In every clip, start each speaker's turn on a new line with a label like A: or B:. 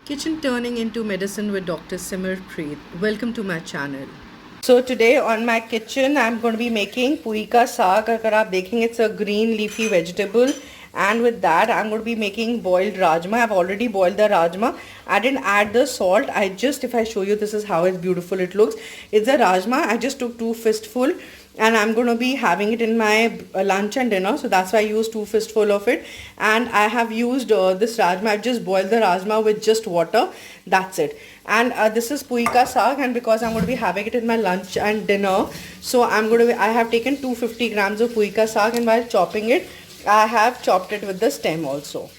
A: Kitchen Turning into Medicine with Dr. Simar Preet. Welcome to my channel. So today on my kitchen I'm going to be making pui ka saag. अगर आप देखेंगे it's a green leafy vegetable, and with that I'm going to be making boiled rajma. I've already boiled the rajma. I didn't add the salt. If I show you, this is how it's beautiful it looks. It's a rajma. I just took 2 fistful and I'm going to be having it in my lunch and dinner, so that's why I used 2 fistful of it. And I have used this rajma. I've just boiled the rajma with just water. That's it. And this is pui ka saag, and because I'm going to be having it in my lunch and dinner, so I have taken 250 grams of pui ka saag, and while chopping it I have chopped it with the stem also.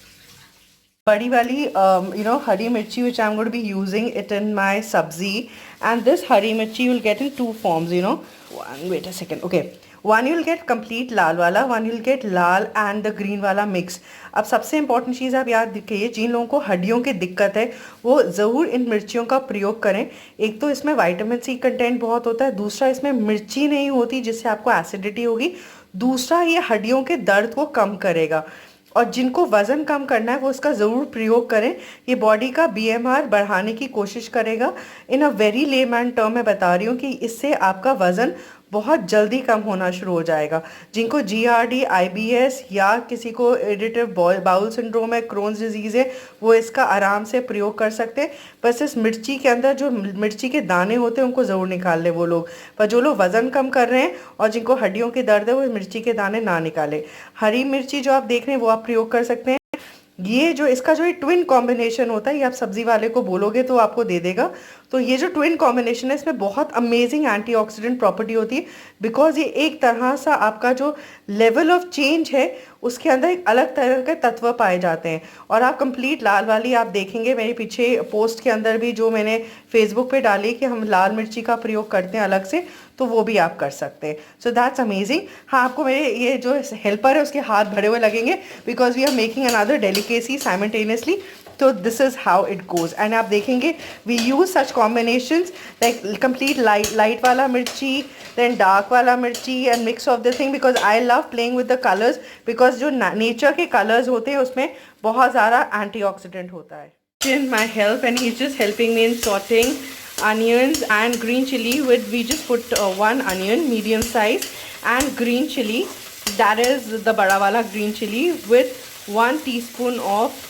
A: Badi wali, hari mirchi, which I'm going to be using it in my sabzi. And this hari mirchi you'll get in 2 forms, wait a second, okay. One you'll get complete लाल वाला, one you'll get Lal and the green वाला mix. अब सबसे important चीज़ आप याद रखिए, जिन लोगों को हड्डियों की दिक्कत है वो ज़रूर इन मिर्चियों का प्रयोग करें. एक तो इसमें विटामिन सी कंटेंट बहुत होता है, दूसरा इसमें मिर्ची नहीं होती जिससे आपको एसिडिटी होगी, दूसरा ये हड्डियों के दर्द को कम करेगा. और जिनको वज़न कम करना है वो इसका ज़रूर प्रयोग करें. ये बॉडी का बीएमआर बढ़ाने की कोशिश करेगा. इन अ वेरी लेमैन टर्म मैं बता रही हूँ कि इससे आपका वज़न बहुत जल्दी कम होना शुरू हो जाएगा. जिनको जीआरडी, आईबीएस या किसी को इरिटेटिव बाउल सिंड्रोम है, क्रोन्स डिजीज़ है, वो इसका आराम से प्रयोग कर सकते हैं. बस इस मिर्ची के अंदर जो मिर्ची के दाने होते हैं उनको ज़रूर निकाल लें वो लोग. पर जो लोग वज़न कम कर रहे हैं और जिनको हड्डियों की दर्द है वो मिर्ची के दाने ना निकालें. हरी मिर्ची जो आप देख रहे हैं वो आप प्रयोग कर सकते हैं. ये जो इसका जो ट्विन कॉम्बिनेशन होता है, ये आप सब्ज़ी वाले को बोलोगे तो आपको दे देगा. तो ये जो ट्विन कॉम्बिनेशन है इसमें बहुत अमेजिंग एंटीऑक्सीडेंट प्रॉपर्टी होती है, बिकॉज ये एक तरह सा आपका जो लेवल ऑफ चेंज है उसके अंदर एक अलग तरह के तत्व पाए जाते हैं. और आप कंप्लीट लाल वाली आप देखेंगे मेरे पीछे पोस्ट के अंदर भी जो मैंने फेसबुक पे डाली कि हम लाल मिर्ची का प्रयोग करते हैं अलग से, तो वो भी आप कर सकते हैं. So that's amazing. हाँ, आपको मेरे ये जो हेल्पर है उसके हाथ भरे हुए लगेंगे because we are making another delicacy simultaneously. तो this is how it goes. And आप देखेंगे we use such combinations like complete light वाला मिर्ची, देन डार्क वाला मिर्ची and mix of the thing, because I love playing with the colours, because जो nature के colours होते हैं उसमें बहुत ज़्यादा एंटीऑक्सीडेंट होता है. In my help, and he's just helping me in sorting onions and green chili. We just put 1 onion medium size and green chili, that is the bada wala green chili, with 1 teaspoon of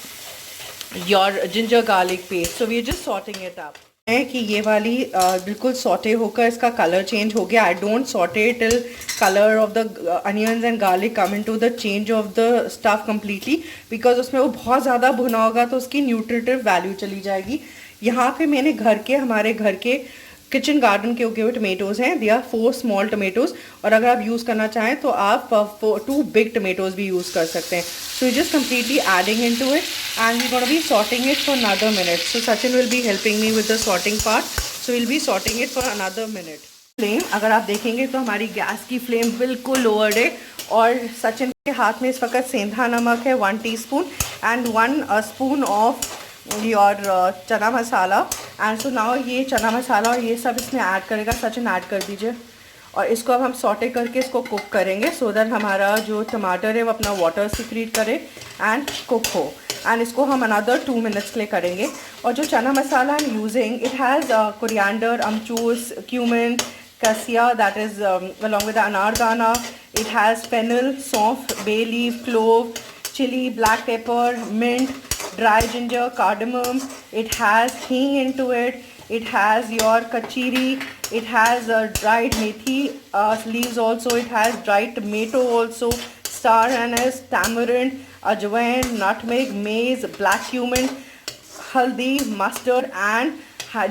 A: your ginger garlic paste. So we're just sorting it up. है कि ये वाली बिल्कुल saute होकर इसका colour change हो गया. I don't sauté till colour of the onions and garlic come into the change of the stuff completely, because उसमें वो बहुत ज़्यादा भुना होगा तो उसकी न्यूट्रिटिव वैल्यू चली जाएगी. यहाँ पे मैंने हमारे घर के किचन गार्डन के उगे हुए टमेटोज़ हैं. दे आर 4 स्मॉल टमेटोज़, और अगर आप यूज़ करना चाहें तो आप 2 बिग टमेटोज़ भी यूज़ कर सकते हैं. So just completely adding in to it and we gonna be sorting it for another minute. So Sachin will be helping me with the sorting part. So will be sorting it for another minute. Flame अगर आप देखेंगे तो हमारी gas की flame बिल्कुल lowered है, और सचिन के हाथ में इस वक्त सेंधा नमक है 1 teaspoon and 1 spoon of your चना मसाला. एंड सो नाउ ये चना मसाला और ये सब इसमें ऐड करेगा. सचिन ऐड कर दीजिए. और इसको अब हम सॉटे करके इसको कुक करेंगे सो दैट हमारा जो टमाटर है वो अपना वाटर सिक्रीट करे एंड कुक हो. एंड इसको हम अनदर 2 मिनट्स के लिए करेंगे. और जो chana masala I am using, it has coriander, amchur, cumin, cassia, that is along with the anardana. It has fennel, सौंफ, bay leaf, clove, chili, black pepper, mint, dry ginger, cardamom. It has hing into it. It has your kachiri. It has dried methi leaves also. It has dried tomato also, star anise, tamarind, ajwain, nutmeg, maize, black cumin, haldi, mustard and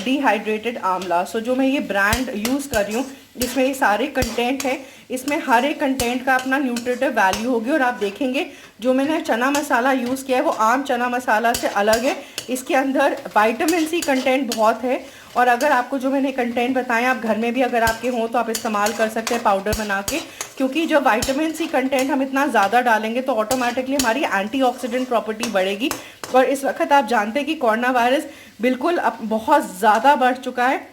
A: dehydrated आंवला. सो जो मैं ये brand use कर रही हूँ इसमें ये सारे कंटेंट हैं. इसमें हर एक कंटेंट का अपना न्यूट्रिटिव वैल्यू होगी. और आप देखेंगे जो मैंने चना मसाला यूज़ किया है वो आम चना मसाला से अलग है. इसके अंदर विटामिन सी कंटेंट बहुत है. और अगर आपको जो मैंने कंटेंट बताएं आप घर में भी अगर आपके हों तो आप इस्तेमाल कर सकते हैं पाउडर बना के, क्योंकि जब विटामिन सी कंटेंट हम इतना ज़्यादा डालेंगे तो ऑटोमेटिकली हमारी एंटीऑक्सीडेंट प्रॉपर्टी बढ़ेगी. और इस वक्त आप जानते हैं कि कोरोना वायरस बिल्कुल अब बहुत ज़्यादा बढ़ चुका है.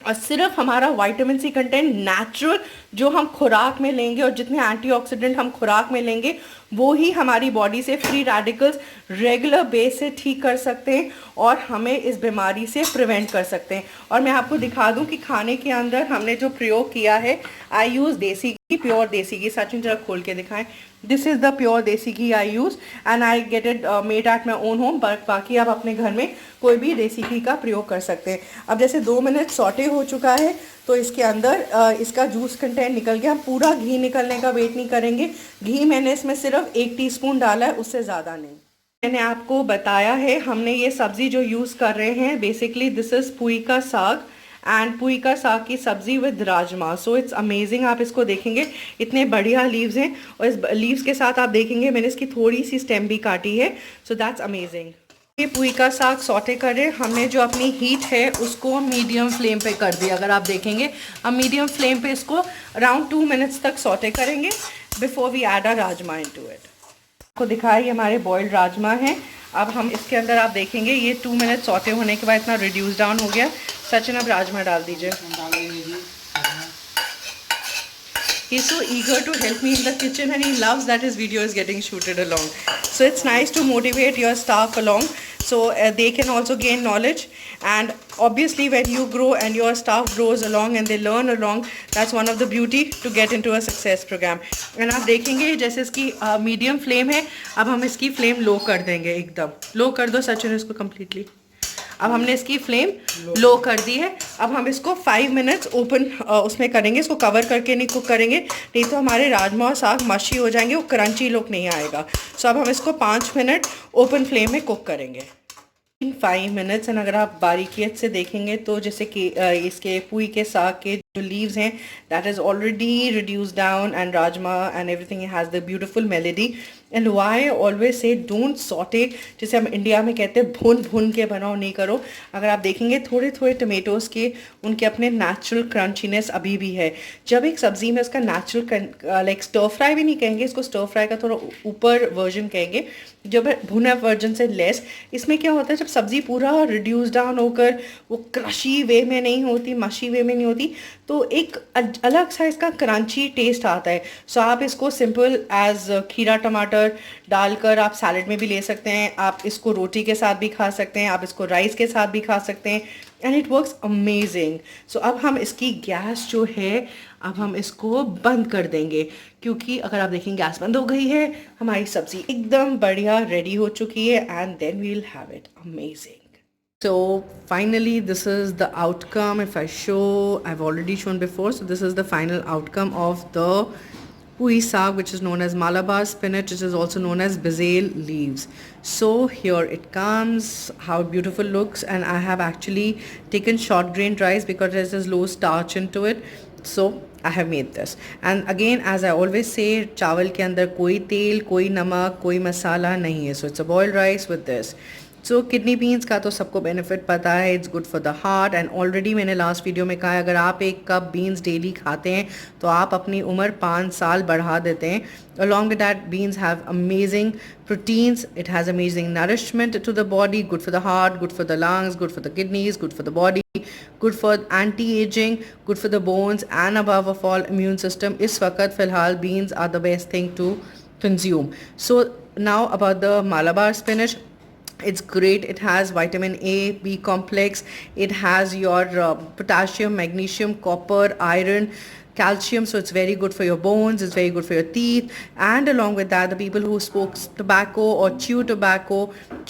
A: और सिर्फ हमारा विटामिन सी कंटेंट नेचुरल जो हम खुराक में लेंगे और जितने एंटीऑक्सीडेंट हम खुराक में लेंगे वो ही हमारी बॉडी से फ्री रेडिकल्स रेगुलर बेस से ठीक कर सकते हैं और हमें इस बीमारी से प्रिवेंट कर सकते हैं। और मैं आपको दिखा दूं कि खाने के अंदर हमने जो प्रयोग किया है, आई यूज़ देसी घी, प्योर देसी घी। सचिन जरा खोल के दिखाएं। This is the pure desi ghee I use and I get it made at my own home, but बाकी आप अपने घर में कोई भी देसी घी का प्रयोग कर सकते हैं। अब जैसे 2 मिनट सॉटे हो चुका है तो इसके अंदर इसका जूस कंटेंट निकल गया। पूरा घी निकलने का वेट नहीं करेंगे। घी मैंने इसमें सिर्फ 1 टीस्पून डाला है, उससे ज़्यादा नहीं। मैंने आपको बताया है हमने ये सब्ज़ी जो यूज़ कर रहे हैं, बेसिकली दिस इज़ पुई का साग एंड पुई का साग की सब्ज़ी with rajma. So it's amazing. आप इसको देखेंगे इतने बढ़िया लीव्स हैं और इस लीव्स के साथ आप देखेंगे मैंने इसकी थोड़ी सी स्टेम भी काटी है। So that's amazing. ये पुई का साग सॉटे करें। हमने जो अपनी हीट है उसको मीडियम फ्लेम पे कर दी। अगर आप देखेंगे हम मीडियम फ्लेम पे इसको अराउंड 2 मिनट्स तक सॉटे करेंगे before we add a rajma into it. आपको दिखाया ये हमारे बॉइल्ड राजमा हैं। अब हम इसके अंदर आप देखेंगे ये 2 मिनट सॉटे होने के बाद इतना रिड्यूस डाउन हो गया। सचिन अब राजमा डाल दीजिए। He's so eager to help me in the kitchen and he loves that his video is getting shooted along. So it's nice to motivate your staff along so they can also gain knowledge, and obviously when you grow and your staff grows along and they learn along, that's one of the beauty to get into a success program. And आप देखेंगे जैसे इसकी medium flame है, अब हम इसकी flame low कर देंगे। एकदम लो कर दो सचिन इसको कम्प्लीटली। अब हमने इसकी फ्लेम लो कर दी है। अब हम इसको 5 मिनट्स ओपन उसमें करेंगे, इसको कवर करके नहीं कुक करेंगे, नहीं तो हमारे राजमा और साग मशी हो जाएंगे, वो क्रंची लुक नहीं आएगा। सो अब हम इसको 5 मिनट ओपन फ्लेम में कुक करेंगे। इन 5 मिनट्स एंड अगर आप बारीकियत से देखेंगे तो जैसे कि इसके पुई के साग के जो लीव्स हैं that is already reduce down and rajma and everything has the beautiful melody. And why always say don't sauté, जैसे हम इंडिया में कहते हैं भून भून के बनाओ, नहीं करो। अगर आप देखेंगे थोड़े थोड़े टमेटोज़ के उनके अपने नेचुरल क्रंचीनेस अभी भी है। जब एक सब्ज़ी में उसका नेचुरल लाइक स्टर फ्राई भी नहीं कहेंगे इसको, स्टर फ्राई का थोड़ा ऊपर वर्जन कहेंगे, जब भुना वर्जन से लेस। इसमें क्या होता है जब सब्ज़ी पूरा रिड्यूस डाउन होकर वो क्रशी वे में नहीं होती, मशी वे में नहीं होती, तो एक अलग सा इसका क्रंची टेस्ट आता है। सो आप इसको सिंपल एज खीरा टमाटर डालकर आप सैलड में भी ले सकते हैं, आप इसको रोटी के साथ भी खा सकते हैं, आप इसको राइस के साथ भी खा सकते हैं एंड इट वर्क्स अमेजिंग। सो अब हम इसकी गैस जो है अब हम इसको बंद कर देंगे, क्योंकि अगर आप देखेंगे गैस बंद हो गई है, हमारी सब्ज़ी एकदम बढ़िया रेडी हो चुकी है and then we will have it amazing. So finally this is the outcome. If I show, I've already shown before, so this is the final outcome of the pui saag, which is known as Malabar spinach, which is also known as basil leaves. So here it comes, how beautiful looks, and I have actually taken short grained rice because there's this low starch into it. So I have made this, and again as I always say, चावल के अंदर कोई तेल, कोई नमक, कोई मसाला नहीं है। So it's a boiled rice with this. So kidney beans का तो सबको बेनिफिट पता है, it's good for the heart, and already मैंने लास्ट वीडियो में कहा है अगर आप 1 कप बीन्स डेली खाते हैं तो आप अपनी उम्र 5 साल बढ़ा देते हैं। Along with that beans have amazing proteins, it has amazing nourishment to the body, good for the heart, good for the lungs, good for the kidneys, good for the body, good for anti-aging, good for the bones, and above all immune system. इस वक्त फ़िलहाल beans are the best thing to consume. So now about the Malabar spinach. It's great. It has vitamin A, B complex. It has your potassium, magnesium, copper, iron, calcium, so it's very good for your bones, it's very good for your teeth, and along with that the people who smoke tobacco or chew tobacco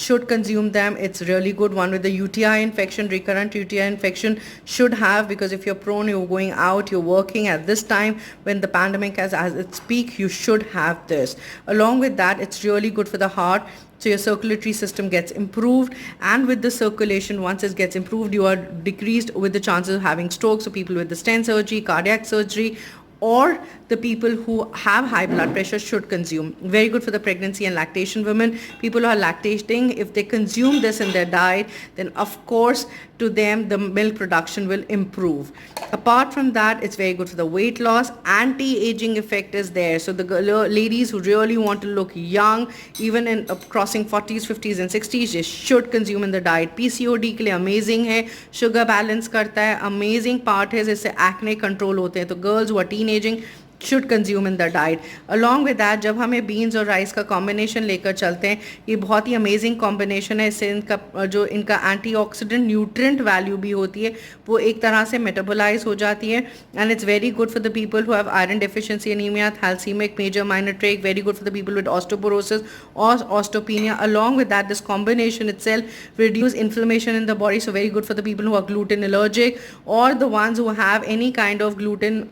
A: should consume them. It's really good. One with the UTI infection, recurrent UTI infection should have, because if you're prone, you're going out, you're working at this time when the pandemic has its peak, you should have this. Along with that, it's really good for the heart. So your circulatory system gets improved, and with the circulation, once it gets improved, you are decreased with the chances of having stroke. So people with the stent surgery, cardiac surgery, or the people who have high blood pressure should consume. Very good for the pregnancy and lactation women. People who are lactating, if they consume this in their diet, then of course to them the milk production will improve. Apart from that, it's very good for the weight loss. Anti-aging effect is there. So the ladies who really want to look young, even in crossing 40s, 50s and 60s, they should consume in the diet. PCOD के लिए amazing है, sugar balance करता है, amazing part है, जिससे acne control होते हैं. तो girls who are teenaging, should consume in the diet. Along with that, जब हमें beans और rice का combination लेकर चलते हैं, ये बहुत ही amazing combination है. इससे इनका जो इनका antioxidant nutrient value भी होती है वो एक तरह से metabolize हो जाती है, and it's very good for the people who have iron deficiency anemia, thalassemia, major minor trach, very good for the people with osteoporosis or osteopenia. Along with that, this combination itself reduce inflammation in the body, so very good for the people who are gluten allergic or the ones who have any kind of gluten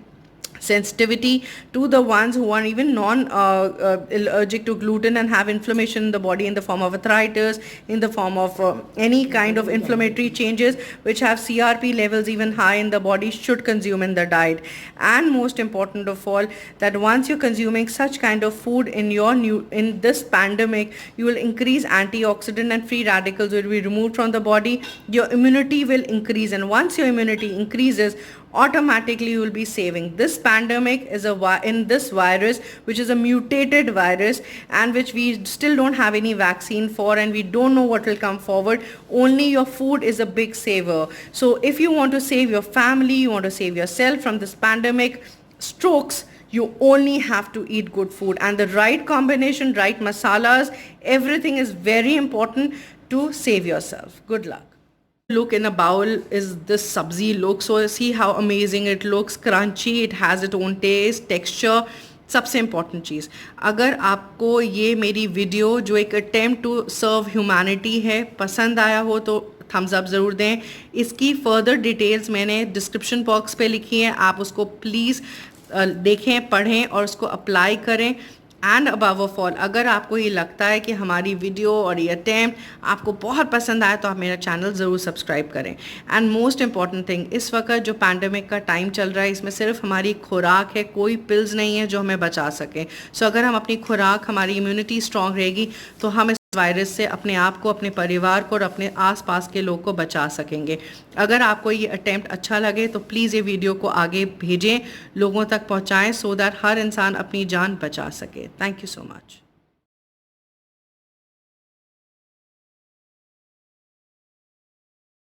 A: sensitivity, to the ones who are even allergic to gluten and have inflammation in the body in the form of arthritis, in the form of any kind of inflammatory changes which have CRP levels even high in the body, should consume in the diet. And most important of all, that once you're consuming such kind of food in this pandemic, you will increase antioxidant and free radicals will be removed from the body. Your immunity will increase, and once your immunity increases, automatically you will be saving. This pandemic is in this virus, which is a mutated virus and which we still don't have any vaccine for, and we don't know what will come forward. Only your food is a big saver. So if you want to save your family, you want to save yourself from this pandemic strokes, you only have to eat good food, and the right combination, right masalas, everything is very important to save yourself. Good luck. Look in a bowl is this sabzi look, so see how amazing it looks, crunchy, it has its own taste, texture. सबसे important चीज़, अगर आपको ये मेरी video जो एक attempt to serve humanity है पसंद आया हो तो थम्स अप ज़रूर दें. इसकी फर्दर डिटेल्स मैंने डिस्क्रिप्शन बॉक्स पे लिखी हैं, आप उसको प्लीज़ देखें, पढ़ें और उसको अप्लाई करें. एंड अबव ऑफ ऑल, अगर आपको ये लगता है कि हमारी वीडियो और ये अटैम्प्ट आपको बहुत पसंद आए तो आप मेरा चैनल ज़रूर सब्सक्राइब करें. एंड मोस्ट इंपॉर्टेंट थिंग, इस वक्त जो पैंडमिक का टाइम चल रहा है इसमें सिर्फ हमारी खुराक है, कोई पिल्स नहीं है जो हमें बचा सके. सो अगर हम अपनी खुराक, हमारी इम्यूनिटी स्ट्रॉन्ग रहेगी तो हम इस वायरस से अपने आप को, अपने परिवार को और अपने आसपास के लोग को बचा सकेंगे. अगर आपको ये अटेम्प्ट अच्छा लगे तो प्लीज़ ये वीडियो को आगे भेजें, लोगों तक पहुंचाएं, सो दैट हर इंसान अपनी जान बचा सके. Thank you so much.